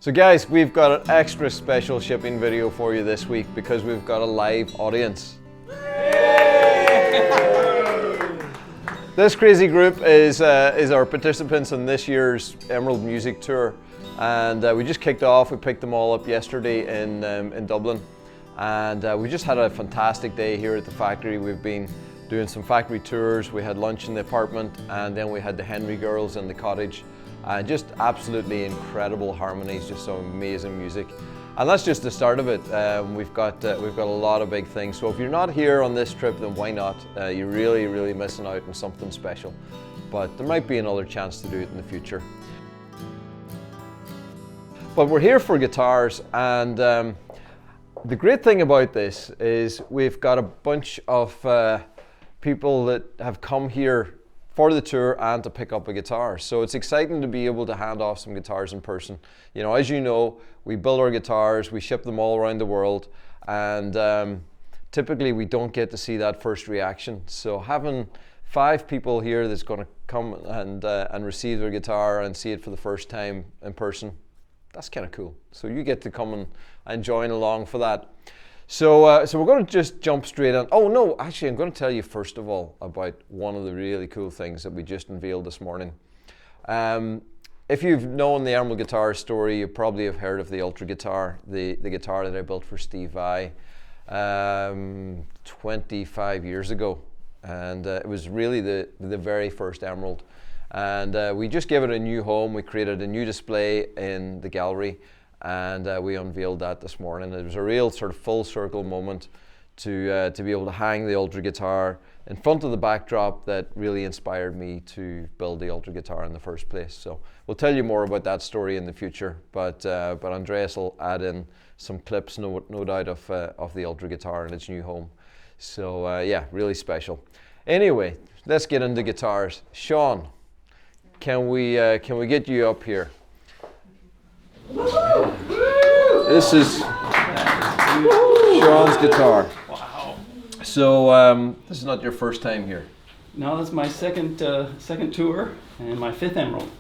So guys, we've got an extra special shipping video for you this week because we've got a live audience. This crazy group is our participants in this year's Emerald Music Tour, and we just kicked off. We picked them all up yesterday in Dublin, and we just had a fantastic day here at the factory. We've been doing some factory tours. We had lunch in the apartment, and then we had the Henry girls in the cottage. Just absolutely incredible harmonies, just some amazing music. And that's just the start of it. We've got a lot of big things. So if you're not here on this trip, then why not? You're really missing out on something special. But there might be another chance to do it in the future. But we're here for guitars, and the great thing about this is we've got a bunch of people that have come here for the tour and to pick up a guitar. So it's exciting to be able to hand off some guitars in person. You know, as you know, we build our guitars, we ship them all around the world, and typically we don't get to see that first reaction. So having 5 people here that's going to come and receive their guitar and see it for the first time in person, that's kind of cool. So you get to come and join along for that. So we're going to just jump straight on. Oh no, actually I'm going to tell you first of all about one of the really cool things that we just unveiled this morning. If you've known the Emerald Guitar story, you probably have heard of the Ultra Guitar, the guitar that I built for Steve Vai 25 years ago. And it was really the very first Emerald. And we just gave it a new home. We created a new display in the gallery, and we unveiled that this morning. It was a real sort of full circle moment to be able to hang the Ultra Guitar in front of the backdrop that really inspired me to build the Ultra Guitar in the first place. So we'll tell you more about that story in the future, but Andreas will add in some clips, no doubt, of the Ultra Guitar in its new home. So yeah, really special. Anyway, let's get into guitars. Sean, can we get you up here? This is Sean's guitar. Wow. So this is not your first time here? No, that's my second tour and my 5th Emerald.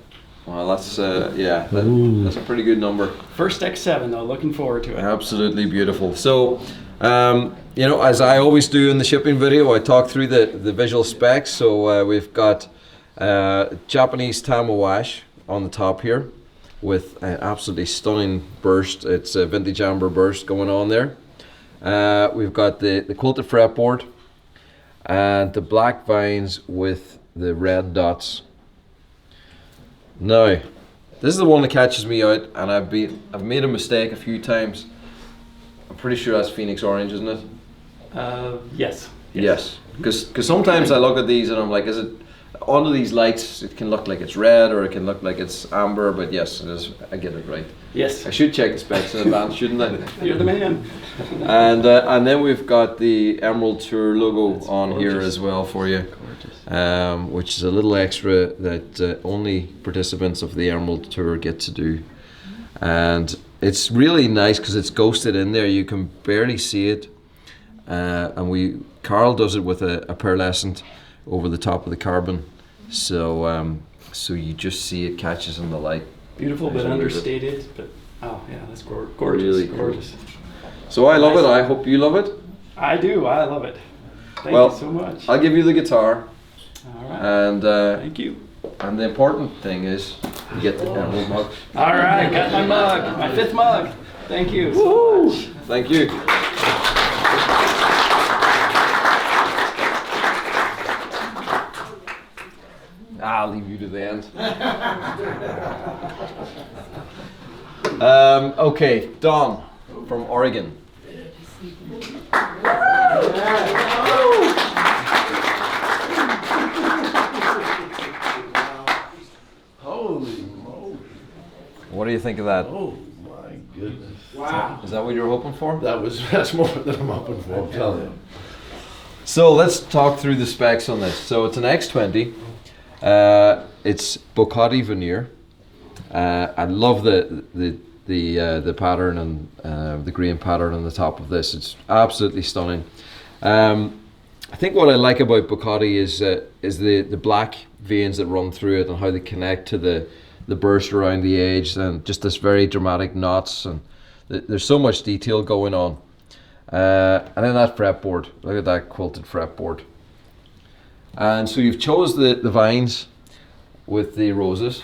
Well, that's yeah, that's a pretty good number. First X7 though, looking forward to it. Absolutely beautiful. So you know, as I always do in the shipping video, I talk through the visual specs. So we've got Japanese Tamawash on the top here, with an absolutely stunning burst. It's a vintage amber burst going on there. We've got the quilted fretboard and the black vines with the red dots. Now, this is the one that catches me out, and I've made a mistake a few times. I'm pretty sure that's Phoenix Orange, isn't it? Yes. Yes, because sometimes I look at these and I'm like, is it under these lights? It can look like it's red or it can look like it's amber, but yes, it is. I get it right. Yes. I should check the specs in advance, shouldn't I? You're the man. And then we've got the Emerald Tour logo on here as well for you, which is a little extra that only participants of the Emerald Tour get to do. And it's really nice because it's ghosted in there. You can barely see it. And Carl does it with a pearlescent over the top of the carbon, so so you just see it catches in the light. Beautiful but understated, but oh yeah, that's gorgeous. Really gorgeous. So I love it. I hope you love it. I do. I love it. Thank you so much. I'll give you the guitar. All right. And thank you. And the important thing is you get the Emerald mug. All right, got my mug, my 5th mug. Thank you so much. Thank you. I'll leave you to the end. Okay, Don from Oregon. Holy moly. What do you think of that? Oh my goodness. Wow. Is that what you were hoping for? That's more than I'm hoping for, I'm telling you. So let's talk through the specs on this. So it's an X20. It's Bocotti veneer. I love the pattern and the green pattern on the top of this. It's absolutely stunning. I think what I like about Bocotti is the black veins that run through it and how they connect to the burst around the edge, and just this very dramatic knots, and there's so much detail going on. And then that fretboard, look at that quilted fretboard. And so you've chose the vines with the roses,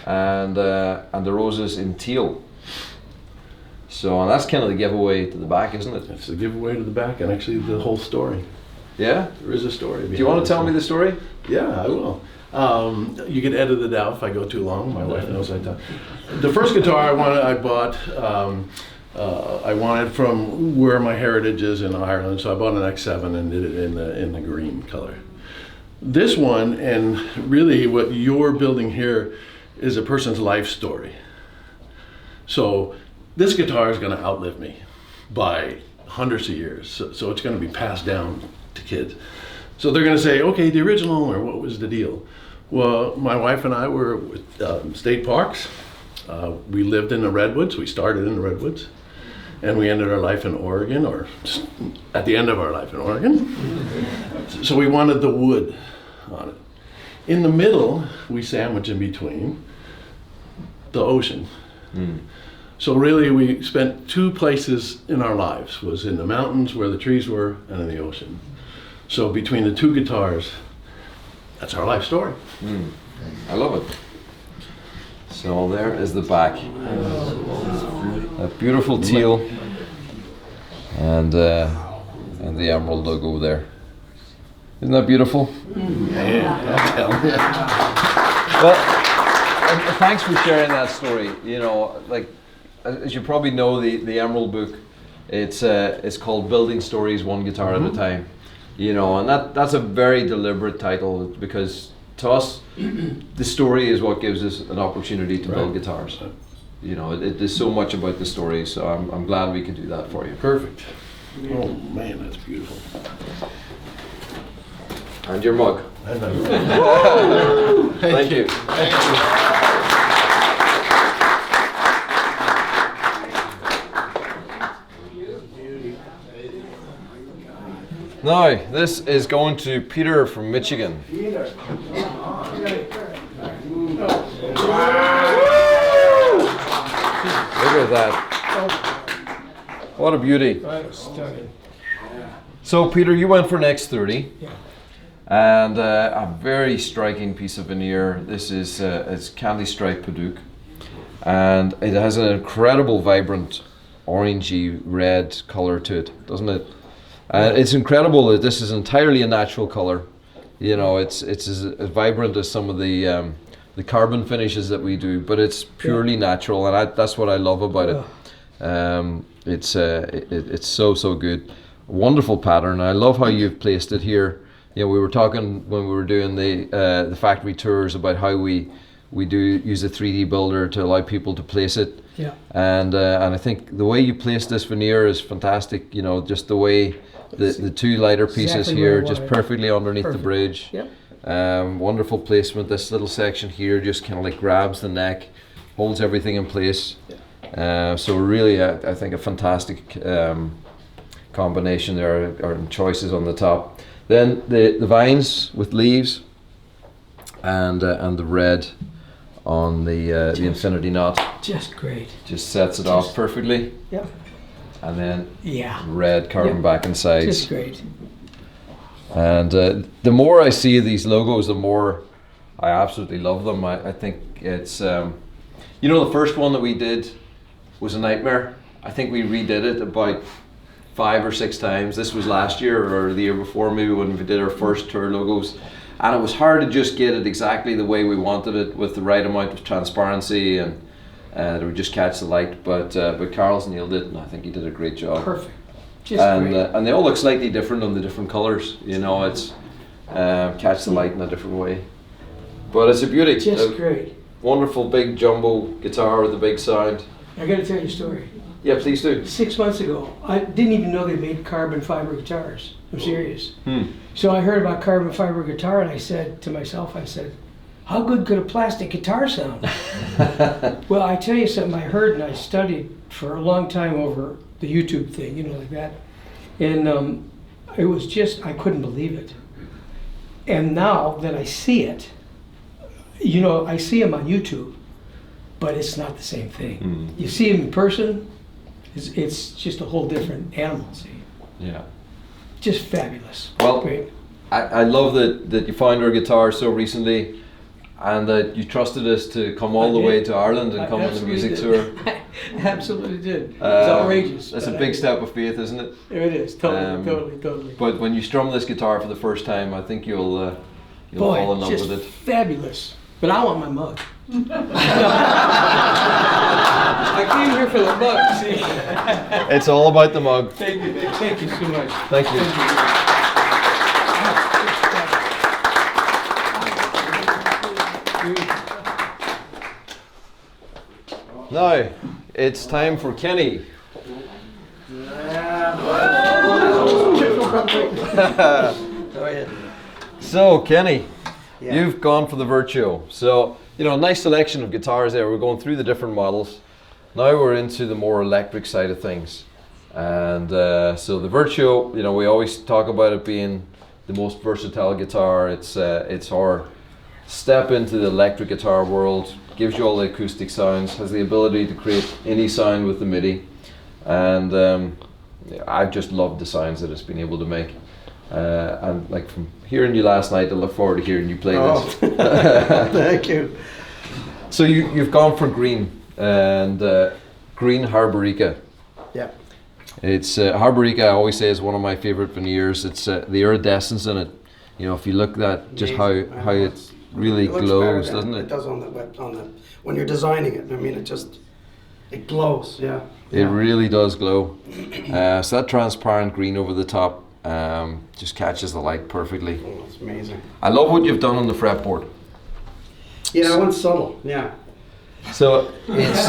and the roses in teal. So, and that's kind of the giveaway to the back, isn't it? It's a giveaway to the back, and actually the whole story. Yeah? There is a story. Do you want to tell me the story? Yeah, I will. You can edit it out if I go too long. My wife knows I talk. The first guitar I bought, I wanted from where my heritage is in Ireland, so I bought an X7 and did it in the green color. This one, and really what you're building here, is a person's life story. So this guitar is going to outlive me by hundreds of years, so it's going to be passed down to kids. So they're going to say, okay, the original, or what was the deal? Well, my wife and I were with state parks. We lived in the redwoods. We started in the redwoods, and we ended our life in Oregon, or at the end of our life in Oregon. So we wanted the wood on it. In the middle, we sandwich in between the ocean. So really, we spent two places in our lives, was in the mountains where the trees were, and in the ocean. So between the two guitars, that's our life story. I love it. So there is the back. A beautiful teal, and the emerald logo there. Isn't that beautiful? Well, thanks for sharing that story. You know, like, as you probably know, the Emerald book, it's called Building Stories One Guitar at a Time. You know, and that's a very deliberate title, because to us, the story is what gives us an opportunity to build guitars. You know, it is so much about the story, so I'm glad we could do that for you. Perfect. Oh man, that's beautiful. And your mug. Thank you. Now, this is going to Peter from Michigan. Look at that. What a beauty. So, Peter, you went for an X30. And a very striking piece of veneer. This is it's candy stripe Paduke, and it has an incredible vibrant orangey red color to it, doesn't it? And it's incredible that this is entirely a natural color. You know, it's as vibrant as some of the carbon finishes that we do, but it's purely natural, and that's what I love about it. It's so good. Wonderful pattern. I love how you've placed it here. You know, we were talking when we were doing the factory tours about how we do use a 3D builder to allow people to place it. Yeah. And I think the way you place this veneer is fantastic. You know, just the way the two lighter pieces here, just perfectly underneath the bridge. Yep. Wonderful placement. This little section here just kind of like grabs the neck, holds everything in place. Yeah. So really, I think a fantastic combination there, or choices on the top. Then the vines with leaves, and the red on the infinity knot. Just great. Just sets it off perfectly. Yep. And then red carbon back and sides. Just great. And the more I see these logos, the more I absolutely love them. I think it's, you know, the first one that we did was a nightmare. I think we redid it about 5 or 6 times. This was last year or the year before, maybe, when we did our first tour logos, and it was hard to just get it exactly the way we wanted it, with the right amount of transparency, and it would just catch the light. But Carl's nailed it, and I think he did a great job. Perfect. Just great. And they all look slightly different on the different colors. You know, it's catch the light in a different way. But it's a beauty. Just great. Wonderful big jumbo guitar with a big sound. I got to tell you a story. Yeah, please do. 6 months ago, I didn't even know they made carbon fiber guitars. I'm serious. So I heard about carbon fiber guitar, and I said to myself, how good could a plastic guitar sound? Well, I tell you something, I heard and I studied for a long time over the YouTube thing, you know, like that. And it was just, I couldn't believe it. And now that I see it, you know, I see them on YouTube, but it's not the same thing. You see him in person, it's just a whole different animal. See, Yeah. just fabulous. Well, Great. I love that you found our guitar so recently, and that you trusted us to come all the way to Ireland and I come on the absolutely music did. tour. I absolutely did. It was outrageous. That's a but big step of faith, isn't it? It is totally. But when you strum this guitar for the first time, I think you'll Boy, fall in love just with it. fabulous. But I want my mug. I came here for the mug. See. It's all about the mug. Thank you so much. Thank you. Now, it's time for Kenny. So, Kenny, you've gone for the Virtuo. So, nice selection of guitars there. We're going through the different models. Now we're into the more electric side of things. And so the Virtuo, we always talk about it being the most versatile guitar. It's our step into the electric guitar world, gives you all the acoustic sounds, has the ability to create any sound with the MIDI. And I've just loved the sounds that it's been able to make. And like from hearing you last night, I look forward to hearing you play this. Thank you. So you've gone for green, and green Harborica. Yeah. It's Harborica, I always say, is one of my favorite veneers. It's the iridescence in it. If you look at that, just how it really looks glows, better than doesn't it it? does on the when you're designing it. I mean, it glows. Yeah. It really does glow. So that transparent green over the top just catches the light perfectly. Oh, it's amazing. I love what you've done on the fretboard. Yeah, I went subtle. Yeah. So it's,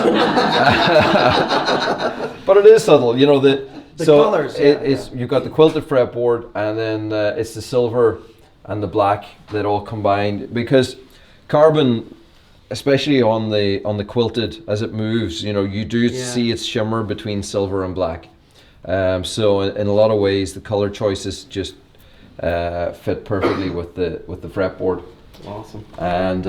but it is subtle, the colours. Yeah, it's you've got the quilted fretboard, and then it's the silver and the black that all combined, because carbon, especially on the quilted, as it moves, you do see its shimmer between silver and black. So in a lot of ways, the color choices just fit perfectly with the fretboard. Awesome. And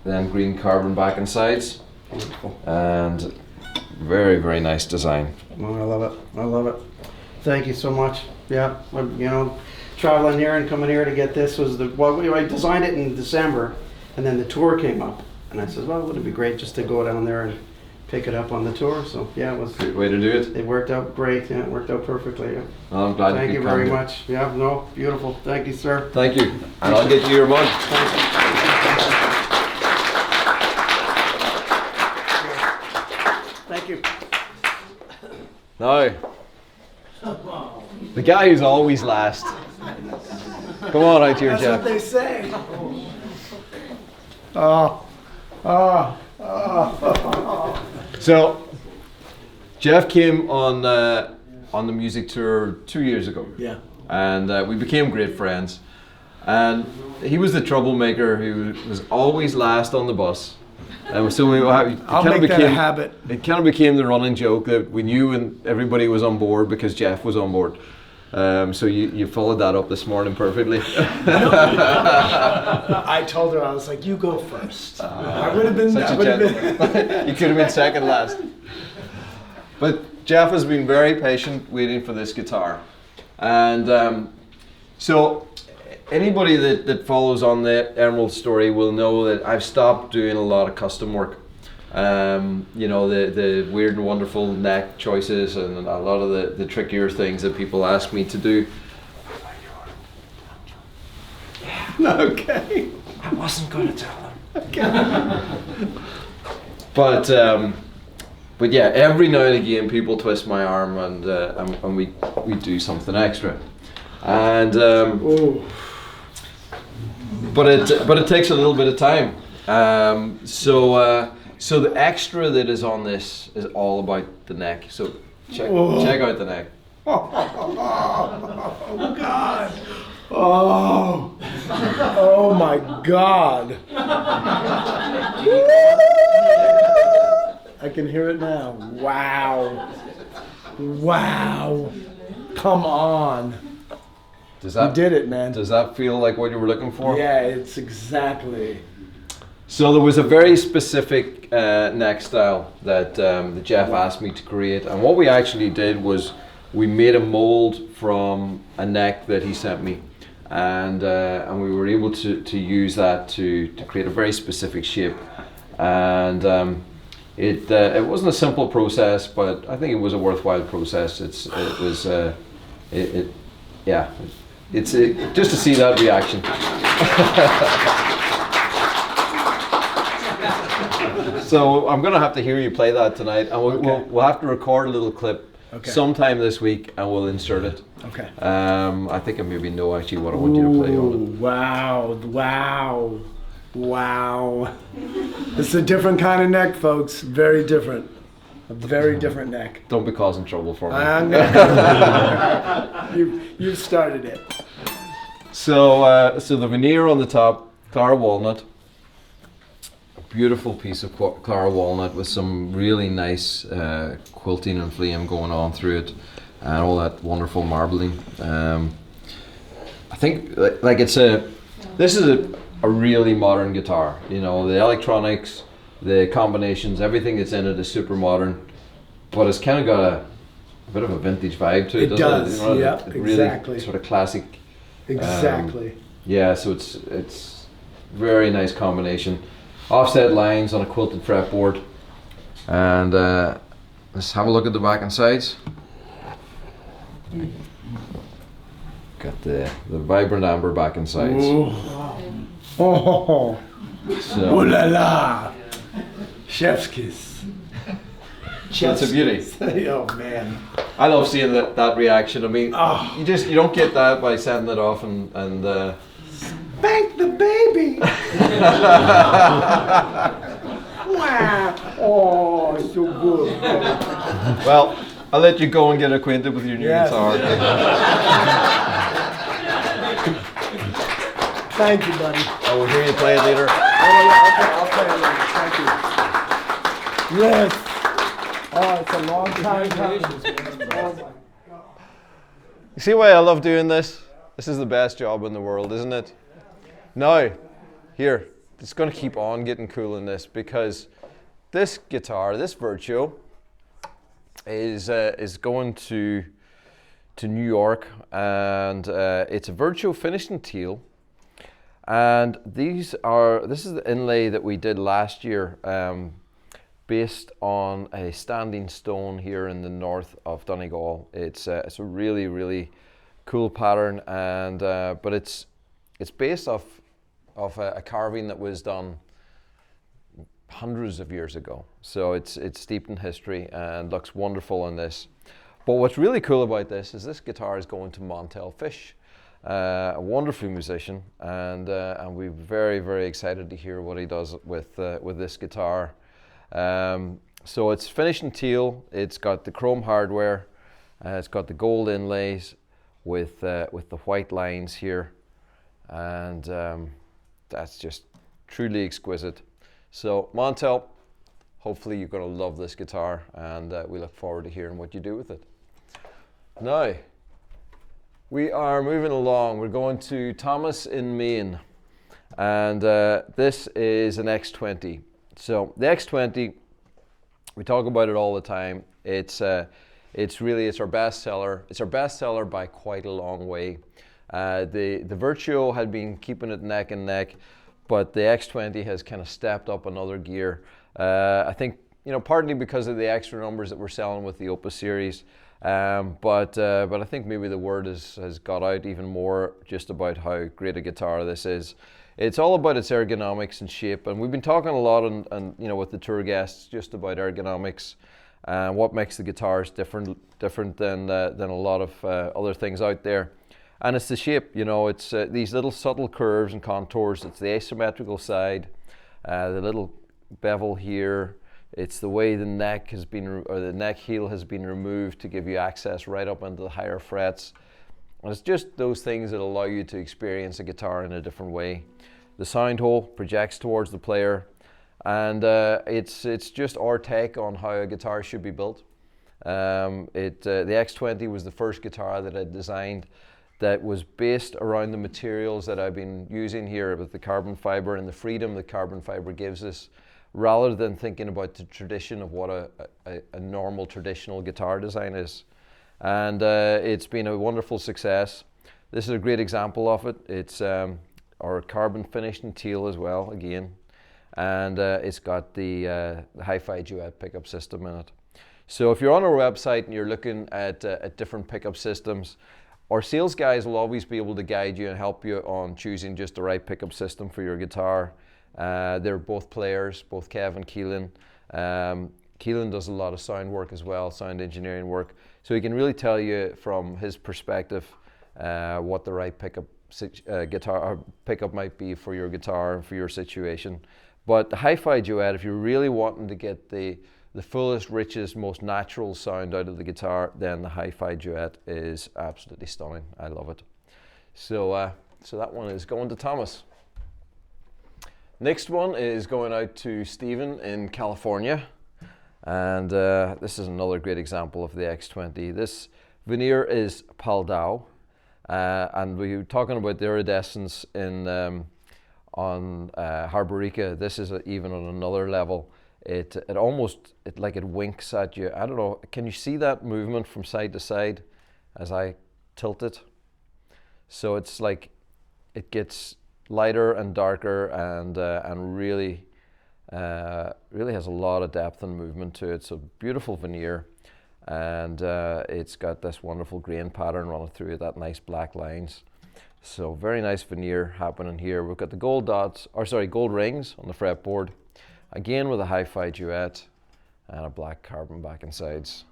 then green carbon back and sides. Beautiful. And very, very nice design. Oh, I love it. I love it. Thank you so much. Yeah, traveling here and coming here to get this was I designed it in December, and then the tour came up, and I said, well, wouldn't it be great just to go down there and pick it up on the tour? So yeah, it was. Great way to do it. It worked out great. Yeah, it worked out perfectly. Yeah. Well, I'm glad Thank you you could come very here. much. Yeah, no, beautiful. Thank you, sir. Thank you. And I'll get you your mug. Thank you. Now, the guy who's always last. Come on out here, That's Jeff. what they say. So, Jeff came on the music tour 2 years ago. Yeah. And we became great friends. And he was the troublemaker who was always last on the bus. And so I'll make that a habit. It kind of became the running joke that we knew when everybody was on board because Jeff was on board. So you followed that up this morning perfectly. I told her, I was like, you go first. I would have been. Such a gentleman. You could have been second last. But Jeff has been very patient waiting for this guitar. And so anybody that follows on the Emerald story will know that I've stopped doing a lot of custom work. The weird and wonderful neck choices and a lot of the trickier things that people ask me to do. Okay. I wasn't going to tell them. But yeah, every now and again people twist my arm and we do something extra. And but it takes a little bit of time. So the extra that is on this is all about the neck. So check out the neck. Oh God. Oh my God. I can hear it now. Wow. Wow. Come on. Does that You did it, man. Does that feel like what you were looking for? Yeah, it's exactly. So there was a very specific neck style that Jeff asked me to create, and what we actually did was we made a mold from a neck that he sent me, and we were able to use that to create a very specific shape, and it wasn't a simple process, but I think it was a worthwhile process. It's just to see that reaction. So I'm going to have to hear you play that tonight, and we'll have to record a little clip sometime this week, and we'll insert it. Okay. I think I maybe know actually what I want you to play on it. Wow. It's a different kind of neck, folks. Very different. A very different neck. Don't be causing trouble for me. You've started it. So the veneer on the top, Clara walnut. Beautiful piece of Clara walnut with some really nice quilting and flame going on through it, and all that wonderful marbling. I think like this is a really modern guitar. You know, the electronics, the combinations, everything that's in it is super modern, but it's kind of got a bit of a vintage vibe to it. It does. You know, Yep, really exactly. Sort of classic. Exactly. Yeah, so it's very nice combination. Offset lines on a quilted fretboard, and let's have a look at the back and sides. Got the vibrant amber back and sides. Oh, So, ooh la la! Chef's kiss. that's a beauty. Oh man. I love seeing that reaction. I mean, you don't get that by sending it off and Spank the baby! Wow! Oh, it's so good. well, I'll let you go and get acquainted with your new Yes. guitar. Thank you, buddy. I will hear you play it later. Oh, yeah, okay, I'll play it later. Thank you. Yes. Oh, it's a long time coming. Oh my. You see why I love doing this? This is the best job in the world, isn't it? Now, here, it's going to keep on getting cool in this, because this guitar, this Virtuo, is going to New York, and it's a Virtuo finished in teal. And this is the inlay that we did last year, based on a standing stone here in the north of Donegal. It's a really, really cool pattern, and but it's based off a carving that was done hundreds of years ago. So it's steeped in history and looks wonderful on this. But what's really cool about this is this guitar is going to Montel Fish, a wonderful musician, and we're very, very excited to hear what he does with this guitar. So it's finished in teal. It's got the chrome hardware. It's got the gold inlays with the white lines here, and that's just truly exquisite. So Montel, hopefully you're going to love this guitar, and we look forward to hearing what you do with it. Now, we are moving along. We're going to Thomas in Maine, and this is an X20. So the X20, we talk about it all the time. It's our best seller. It's our best seller by quite a long way. The Virtuo had been keeping it neck and neck, but the X20 has kind of stepped up another gear. I think, partly because of the extra numbers that we're selling with the Opus series, but I think maybe the word has got out even more just about how great a guitar this is. It's all about its ergonomics and shape, and we've been talking a lot and with the tour guests just about ergonomics and what makes the guitars different than a lot of other things out there. And it's the shape, it's these little subtle curves and contours. It's the asymmetrical side, the little bevel here. It's the way the neck has been, or the neck heel has been removed to give you access right up into the higher frets. And it's just those things that allow you to experience a guitar in a different way. The sound hole projects towards the player, and it's just our take on how a guitar should be built. The X20 was the first guitar that I designed that was based around the materials that I've been using here with the carbon fiber and the freedom that carbon fiber gives us, rather than thinking about the tradition of what a normal traditional guitar design is. And it's been a wonderful success. This is a great example of it. It's our carbon finished in teal as well, again. And it's got the hi-fi duet pickup system in it. So if you're on our website and you're looking at different pickup systems, our sales guys will always be able to guide you and help you on choosing just the right pickup system for your guitar. They're both players, both Kev and Keelan. Keelan does a lot of sound work as well, sound engineering work. So he can really tell you from his perspective what the right pickup might be for your guitar and for your situation. But the hi-fi duet, if you're really wanting to get the fullest, richest, most natural sound out of the guitar, then the hi-fi duet is absolutely stunning. I love it. So that one is going to Thomas. Next one is going out to Stephen in California. And this is another great example of the X20. This veneer is Paldao. And we were talking about the iridescence on Harborica. This is even on another level. It almost like it winks at you. I don't know, can you see that movement from side to side as I tilt it? So it's like it gets lighter and darker and really has a lot of depth and movement to it. It's a beautiful veneer, and it's got this wonderful grain pattern running through it, that nice black lines. So very nice veneer happening here. We've got the gold rings on the fretboard, again with a hi-fi duet and a black carbon back and sides.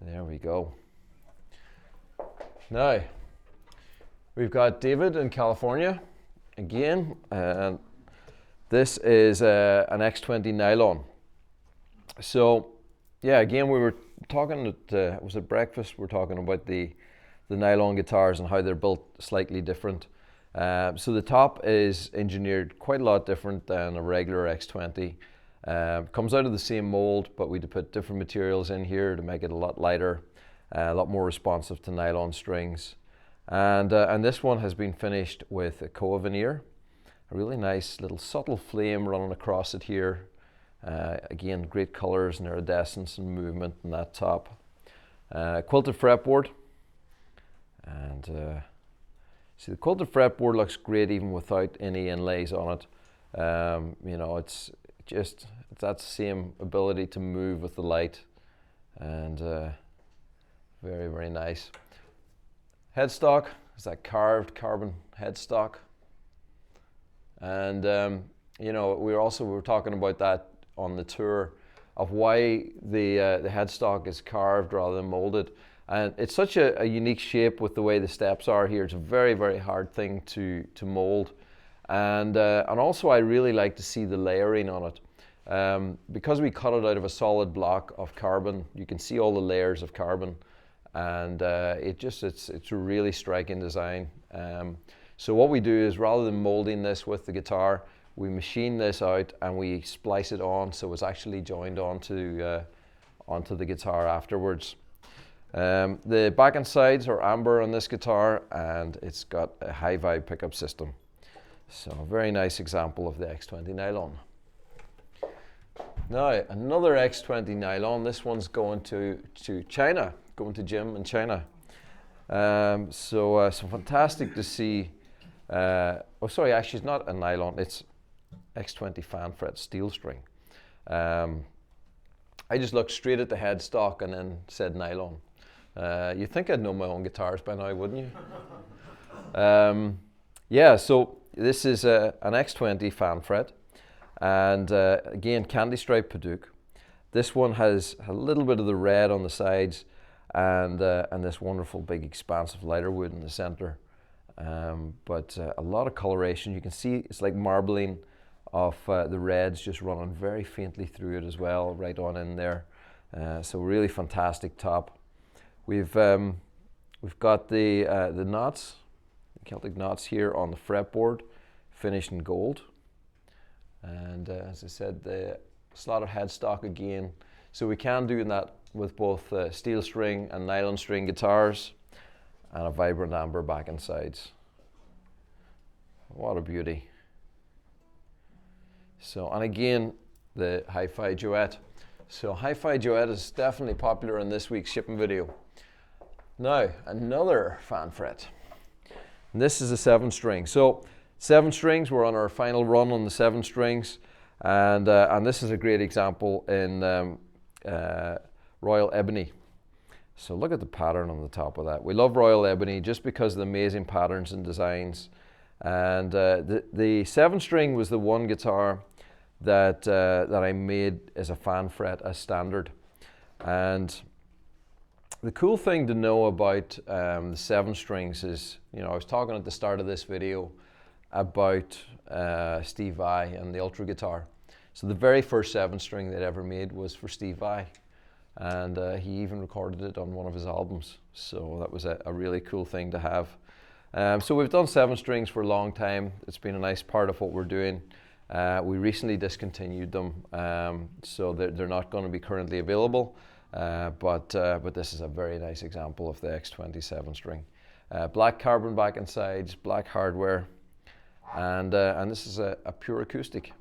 There we go. Now, we've got David in California again, and this is an X20 nylon. So, yeah, again, we were talking at, was it breakfast? We're talking about the nylon guitars and how they're built slightly different. So the top is engineered quite a lot different than a regular X20. Comes out of the same mold, but we put different materials in here to make it a lot lighter, a lot more responsive to nylon strings. And this one has been finished with a Koa veneer, a really nice little subtle flame running across it here. Again, great colors and iridescence and movement in that top. Quilted fretboard. And see, the quilted fretboard looks great even without any inlays on it. You know, it's that same ability to move with the light, and very, very nice. Headstock is that carved carbon headstock, and you know, we were talking about that on the tour of why the headstock is carved rather than molded. And it's such a unique shape with the way the steps are here. It's a very, very hard thing to mold. And also I really like to see the layering on it. Because we cut it out of a solid block of carbon, you can see all the layers of carbon. And it's a really striking design. So what we do is, rather than molding this with the guitar, we machine this out and we splice it on so it's actually joined onto the guitar afterwards. The back and sides are amber on this guitar, and it's got a high vibe pickup system. So a very nice example of the X20 nylon. Now another X20 nylon. This one's going to China, going to Jim in China. So fantastic to see. Actually it's not a nylon, it's X20 fan fret steel string. I just looked straight at the headstock and then said nylon. You'd think I'd know my own guitars by now, wouldn't you? Yeah, so this is an X20 fan fret, and again, candy stripe Paduk. This one has a little bit of the red on the sides, and this wonderful big expansive lighter wood in the center. But a lot of coloration. You can see it's like marbling of the reds just running very faintly through it as well, right on in there. So really fantastic top. We've got the knots, Celtic knots here on the fretboard, finished in gold. And as I said, the slotted headstock again. So we can do that with both steel string and nylon string guitars. and a vibrant amber back and sides. What a beauty. So, and again, the hi-fi duet. So hi-fi duet is definitely popular in this week's shipping video. Now, another fan fret. And this is a 7-string. So 7 strings, we're on our final run on the 7 strings. And this is a great example in Royal Ebony. So look at the pattern on the top of that. We love Royal Ebony just because of the amazing patterns and designs. And the 7-string was the one guitar that I made as a fan fret as standard. And the cool thing to know about the 7 strings is, you know, I was talking at the start of this video about Steve Vai and the Ultra guitar. So the very first 7-string they'd ever made was for Steve Vai. And he even recorded it on one of his albums. So that was a really cool thing to have. So we've done 7 strings for a long time. It's been a nice part of what we're doing. We recently discontinued them, so they're not going to be currently available. But this is a very nice example of the X27 string. Black carbon back and sides, black hardware, and this is a pure acoustic.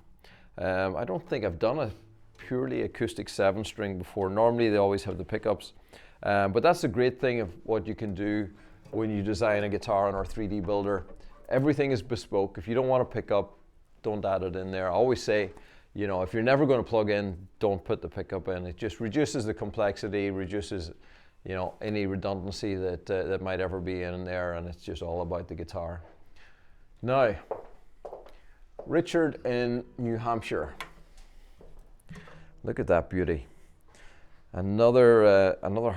I don't think I've done a purely acoustic 7-string before. Normally they always have the pickups, but that's the great thing of what you can do when you design a guitar on our 3D builder. Everything is bespoke. If you don't want to pick up, don't add it in there. I always say, you know, if you're never going to plug in, don't put the pickup in. It just reduces the complexity, reduces, you know, any redundancy that might ever be in there, and it's just all about the guitar. Now, Richard in New Hampshire. Look at that beauty. Another another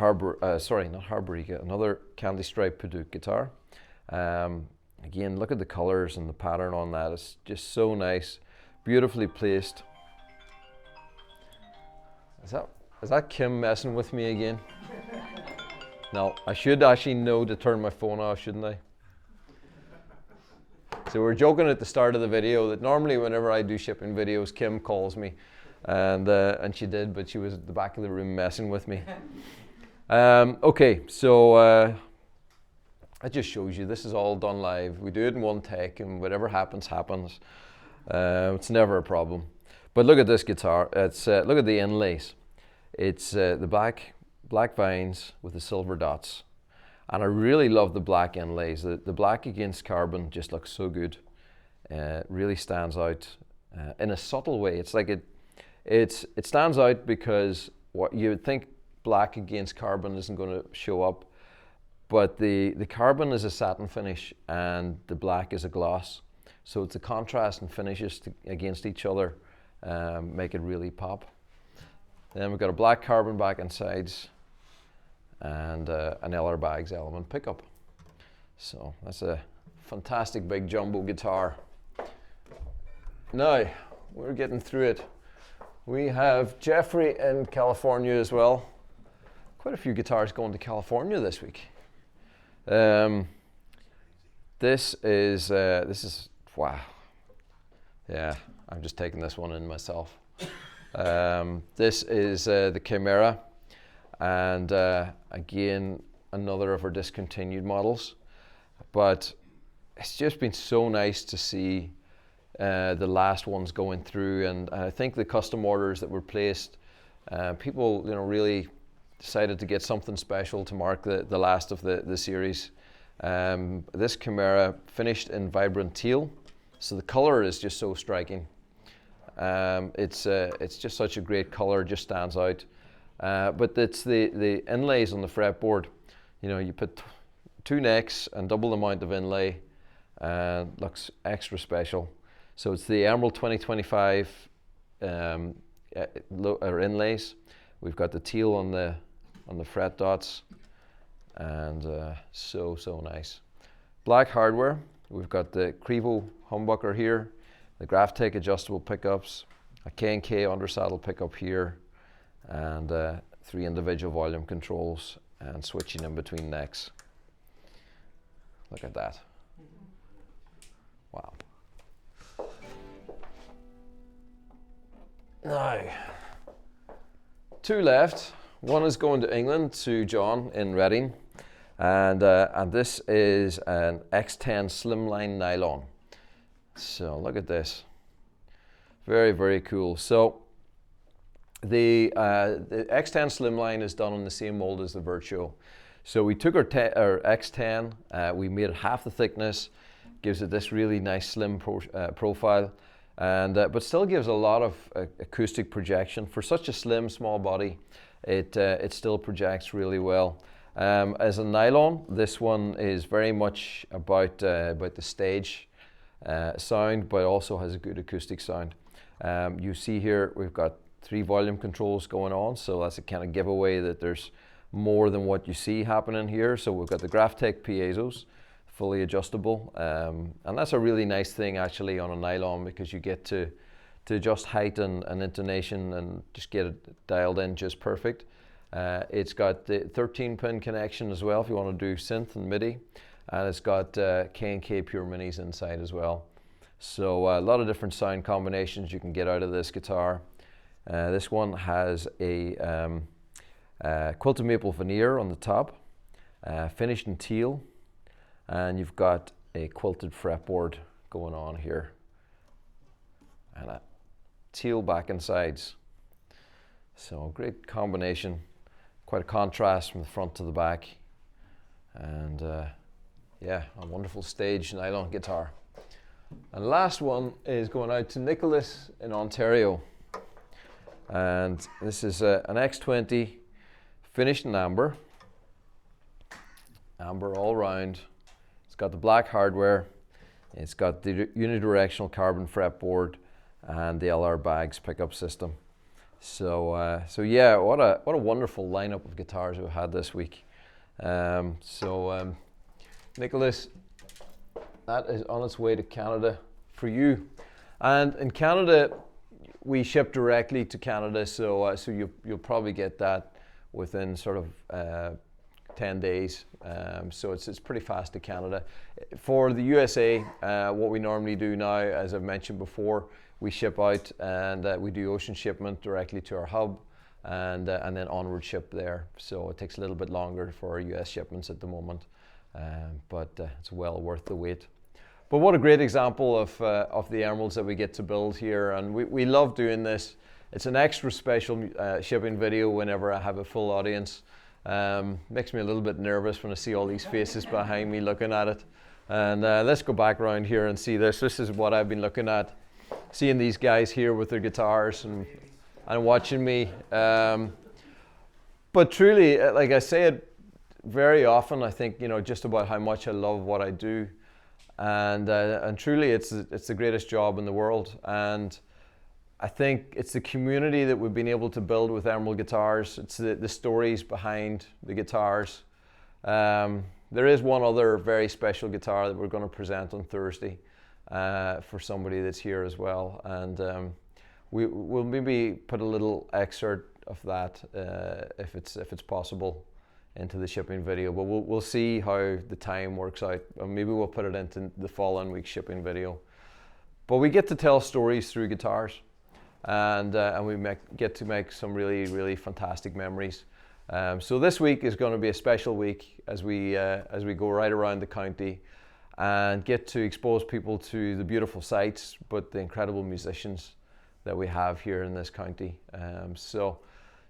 candy stripe Padauk guitar. Again, look at the colors and the pattern on that. It's just so nice, beautifully placed. Is that Kim messing with me again? No, I should actually know to turn my phone off, shouldn't I? So we're joking at the start of the video that normally whenever I do shipping videos, Kim calls me, and she did, but she was at the back of the room messing with me. Okay, so it just shows you this is all done live. We do it in one take, and whatever happens, happens. It's never a problem. But look at this guitar. It's look at the inlays. It's the black vines with the silver dots. And I really love the black inlays. The black against carbon just looks so good. It really stands out in a subtle way. It's like it stands out because what you would think black against carbon isn't going to show up, but the carbon is a satin finish and the black is a gloss. So it's a contrast and finishes against each other make it really pop. Then we've got a black carbon back and sides, and an LR Bags element pickup. So that's a fantastic big jumbo guitar. Now, we're getting through it. We have Jeffrey in California as well. Quite a few guitars going to California this week. This is wow. Yeah, I'm just taking this one in myself. This is the Chimera, and again, another of our discontinued models. But it's just been so nice to see the last ones going through, and I think the custom orders that were placed, people, you know, really decided to get something special to mark the last of the series. This Chimera finished in vibrant teal, so the color is just so striking. It's just such a great color, just stands out. But it's the inlays on the fretboard. You know, you put 2 necks and double the amount of inlay, and looks extra special. So it's the Emerald 2025 inlays. We've got the teal on the fret dots, and so nice. Black hardware. We've got the Crevo humbucker here, the Graphtec adjustable pickups, a K&K undersaddle pickup here, and 3 individual volume controls and switching in between necks. Look at that. Wow. Now, 2 left. One is going to England to John in Reading. And this is an X10 slimline nylon. So look at this, very, very cool. So the X10 slimline is done on the same mold as the Virtuo. So we took our X10, we made it half the thickness, gives it this really nice slim profile, and but still gives a lot of acoustic projection. For such a slim, small body, it still projects really well. As a nylon, this one is very much about the stage sound, but also has a good acoustic sound. You see here we've got 3 volume controls going on, so that's a kind of giveaway that there's more than what you see happening here. So we've got the Graphtec piezo's, fully adjustable, and that's a really nice thing actually on a nylon, because you get to adjust height and intonation and just get it dialed in just perfect. It's got the 13-pin connection as well if you want to do synth and MIDI, and it's got K&K Pure Minis inside as well. So a lot of different sound combinations you can get out of this guitar. This one has a quilted maple veneer on the top, finished in teal, and you've got a quilted fretboard going on here, and a teal back and sides. So great combination, quite a contrast from the front to the back, and yeah, a wonderful stage nylon guitar. And last one is going out to Nicholas in Ontario, and this is an X20 finished in amber all round. It's got the black hardware, it's got the unidirectional carbon fretboard and the LR Bags pickup system. So yeah, what a wonderful lineup of guitars we've had this week. Nicholas, that is on its way to Canada for you. And in Canada, we ship directly to Canada, so you'll probably get that within sort of 10 days. So it's pretty fast to Canada. For the USA, what we normally do now, as I've mentioned before, we ship out and we do ocean shipment directly to our hub, and then onward ship there. So it takes a little bit longer for our US shipments at the moment, but it's well worth the wait. But what a great example of the emeralds that we get to build here, and we love doing this. It's an extra special shipping video whenever I have a full audience. Makes me a little bit nervous when I see all these faces behind me looking at it. And let's go back around here and see this. This is what I've been looking at, seeing these guys here with their guitars and watching me. But truly, like I say it very often, I think, just about how much I love what I do. And truly, it's the greatest job in the world. And I think it's the community that we've been able to build with Emerald Guitars. It's the stories behind the guitars. There is one other very special guitar that we're going to present on Thursday for somebody that's here as well. And we'll maybe put a little excerpt of that if it's possible into the shipping video. But we'll see how the time works out. Or maybe we'll put it into the following week's shipping video. But we get to tell stories through guitars. And we get to make some really, really fantastic memories. So this week is going to be a special week as we go right around the county and get to expose people to the beautiful sights, but the incredible musicians that we have here in this county. So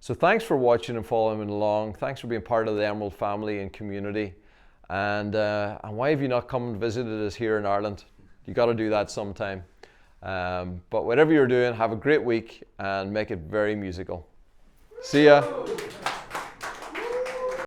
thanks for watching and following along. Thanks for being part of the Emerald family and community. And why have you not come and visited us here in Ireland? You got to do that sometime. But whatever you're doing, have a great week and make it very musical. See ya.